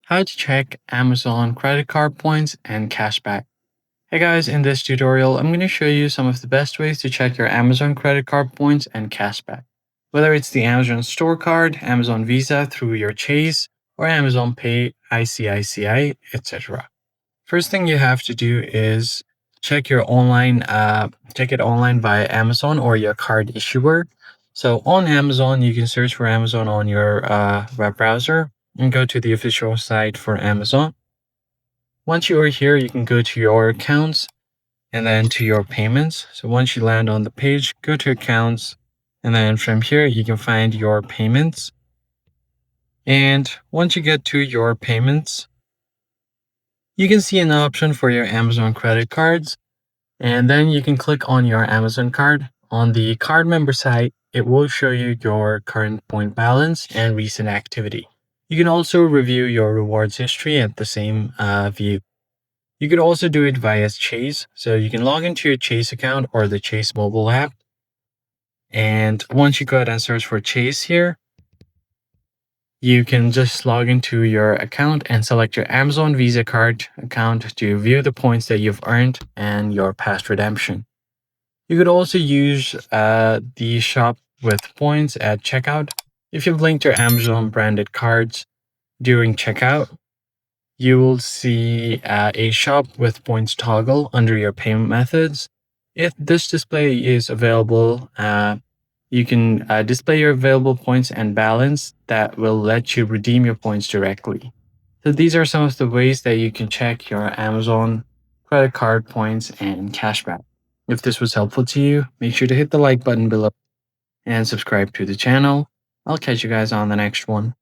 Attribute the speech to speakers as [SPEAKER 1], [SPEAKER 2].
[SPEAKER 1] how to check Amazon credit card points and cashback. Hey guys, in this tutorial, I'm going to show you some of the best ways to check your Amazon credit card points and cashback. Whether it's the Amazon Store card, Amazon Visa through your Chase, or Amazon Pay, ICICI, etc. First thing you have to do is check your check it online via Amazon or your card issuer. So on Amazon, you can search for Amazon on your web browser and go to the official site for Amazon. Once you are here, you can go to your accounts and then to your payments. So once you land on the page, go to accounts, and then from here, you can find your payments. And once you get to your payments, you can see an option for your Amazon credit cards, and then you can click on your Amazon card. On the card member site, it will show you your current point balance and recent activity. You can also review your rewards history at the same view. You could also do it via Chase. So you can log into your Chase account or the Chase mobile app. And once you go ahead and search for Chase here, you can just log into your account and select your Amazon Visa card account to view the points that you've earned and your past redemption. You could also use the shop with points at checkout. If you've linked your Amazon branded cards during checkout, you will see a shop with points toggle under your payment methods. If this display is available, you can display your available points and balance that will let you redeem your points directly. So these are some of the ways that you can check your Amazon credit card points and cashback. If this was helpful to you, make sure to hit the like button below and subscribe to the channel. I'll catch you guys on the next one.